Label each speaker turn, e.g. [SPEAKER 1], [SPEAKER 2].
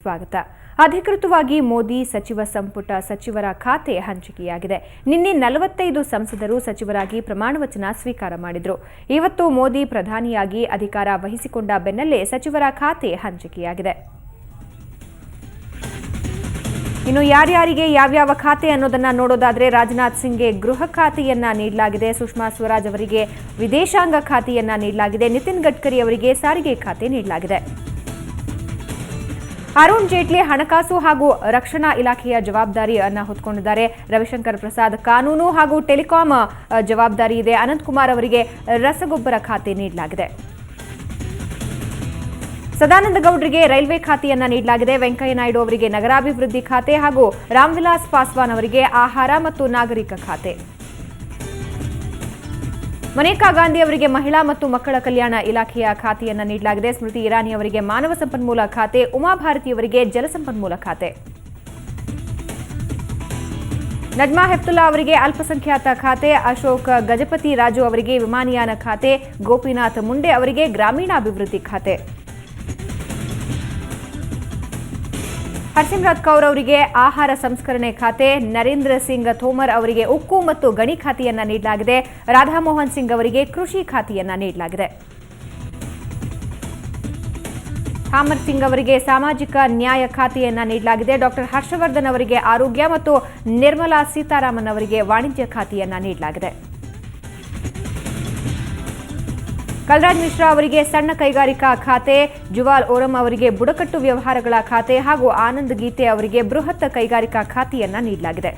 [SPEAKER 1] ಸ್ವಾಗತ. ಅಧಿಕೃತವಾಗಿ ಮೋದಿ ಸಚಿವ ಸಂಪುಟ ಸಚಿವರ ಖಾತೆ ಹಂಚಿಕೆಯಾಗಿದೆ. ನಿನ್ನೆ 45 ಸಂಸದರು ಸಚಿವರಾಗಿ ಪ್ರಮಾಣವಚನ ಸ್ವೀಕಾರ ಮಾಡಿದರು. ಇವತ್ತು ಮೋದಿ ಪ್ರಧಾನಿಯಾಗಿ ಅಧಿಕಾರ ವಹಿಸಿಕೊಂಡ ಬೆನ್ನಲ್ಲೇ ಸಚಿವರ ಖಾತೆ ಹಂಚಿಕೆಯಾಗಿದೆ. ಇನ್ನು ಯಾರ್ಯಾರಿಗೆ ಯಾವ್ಯಾವ ಖಾತೆ ಅನ್ನೋದನ್ನ ನೋಡೋದಾದ್ರೆ ರಾಜನಾಥ್ ಸಿಂಗ್ಗೆ ಗೃಹ ಖಾತೆಯನ್ನ ನೀಡಲಾಗಿದೆ. ಸುಷ್ಮಾ ಸ್ವರಾಜ್ ಅವರಿಗೆ ವಿದೇಶಾಂಗ ಖಾತೆಯನ್ನ ನೀಡಲಾಗಿದೆ. ನಿತಿನ್ ಗಡ್ಕರಿ ಅವರಿಗೆ ಸಾರಿಗೆ ಖಾತೆ ನೀಡಲಾಗಿದೆ. ಅರುಣ್ ಜೇಟ್ಲಿ ಹಣಕಾಸು ಹಾಗೂ ರಕ್ಷಣಾ ಇಲಾಖೆಯ ಜವಾಬ್ದಾರಿಯನ್ನು ಹೊತ್ತುಕೊಂಡಿದ್ದಾರೆ. ರವಿಶಂಕರ್ ಪ್ರಸಾದ್ ಕಾನೂನು ಹಾಗೂ ಟೆಲಿಕಾಂ ಜವಾಬ್ದಾರಿ ಇದೆ. ಅನಂತಕುಮಾರ್ ಅವರಿಗೆ ರಸಗೊಬ್ಬರ ಖಾತೆ ನೀಡಲಾಗಿದೆ. ಸದಾನಂದ ಗೌಡರಿಗೆ ರೈಲ್ವೆ ಖಾತೆಯನ್ನ ನೀಡಲಾಗಿದೆ. ವೆಂಕಯ್ಯ ನಾಯ್ಡು ಅವರಿಗೆ ನಗರಾಭಿವೃದ್ಧಿ ಖಾತೆ ಹಾಗೂ ರಾಮ್ವಿಲಾಸ್ ಪಾಸ್ವಾನ್ ಅವರಿಗೆ ಆಹಾರ ಮತ್ತು ನಾಗರಿಕ ಖಾತೆ. ಮನೇಕಾ ಗಾಂಧಿ ಅವರಿಗೆ ಮಹಿಳಾ ಮತ್ತು ಮಕ್ಕಳ ಕಲ್ಯಾಣ ಇಲಾಖೆಯ ಖಾತೆಯನ್ನ ನೀಡಲಾಗಿದೆ. ಸ್ಮೃತಿ ಇರಾನಿ ಅವರಿಗೆ ಮಾನವ ಸಂಪನ್ಮೂಲ ಖಾತೆ, ಉಮಾಭಾರತಿ ಅವರಿಗೆ ಜಲಸಂಪನ್ಮೂಲ ಖಾತೆ. ನಜ್ಮಾ ಹೆಪ್ತುಲ್ಲಾ ಅವರಿಗೆ ಅಲ್ಪಸಂಖ್ಯಾತ ಖಾತೆ, ಅಶೋಕ್ ಗಜಪತಿ ರಾಜು ಅವರಿಗೆ ವಿಮಾನಯಾನ ಖಾತೆ, ಗೋಪಿನಾಥ್ ಮುಂಡೆ ಅವರಿಗೆ ಗ್ರಾಮೀಣಾಭಿವೃದ್ಧಿ ಖಾತೆ. ಹರ್ಸಿಮ್ರತ್ ಕೌರ್ ಅವರಿಗೆ ಆಹಾರ ಸಂಸ್ಕರಣೆ ಖಾತೆ, ನರೇಂದ್ರ ಸಿಂಗ್ ಥೋಮರ್ ಅವರಿಗೆ ಉಕ್ಕು ಮತ್ತು ಗಣಿ ಖಾತೆಯನ್ನ ನೀಡಲಾಗಿದೆ. ರಾಧಾಮೋಹನ್ ಸಿಂಗ್ ಅವರಿಗೆ ಕೃಷಿ ಖಾತೆಯನ್ನ ನೀಡಲಾಗಿದೆ. ಹಾಮರ್ ಸಿಂಗ್ ಅವರಿಗೆ ಸಾಮಾಜಿಕ ನ್ಯಾಯ ಖಾತೆಯನ್ನ ನೀಡಲಾಗಿದೆ. ಡಾಕ್ಟರ್ ಹರ್ಷವರ್ಧನ್ ಅವರಿಗೆ ಆರೋಗ್ಯ ಮತ್ತು ನಿರ್ಮಲಾ ಸೀತಾರಾಮನ್ ಅವರಿಗೆ ವಾಣಿಜ್ಯ ಖಾತೆಯನ್ನ ನೀಡಲಾಗಿದೆ. ಕಲ್ರಾಜ್ ಮಿಶ್ರಾ ಅವರಿಗೆ ಸಣ್ಣ ಕೈಗಾರಿಕಾ ಖಾತೆ, ಜುವಾಲ್ ಓರಂ ಅವರಿಗೆ ಬುಡಕಟ್ಟು ವ್ಯವಹಾರಗಳ ಖಾತೆ ಹಾಗೂ ಆನಂದ್ ಗೀತೆ ಅವರಿಗೆ ಬೃಹತ್ ಕೈಗಾರಿಕಾ ಖಾತೆಯನ್ನ ನೀಡಲಾಗಿದೆ.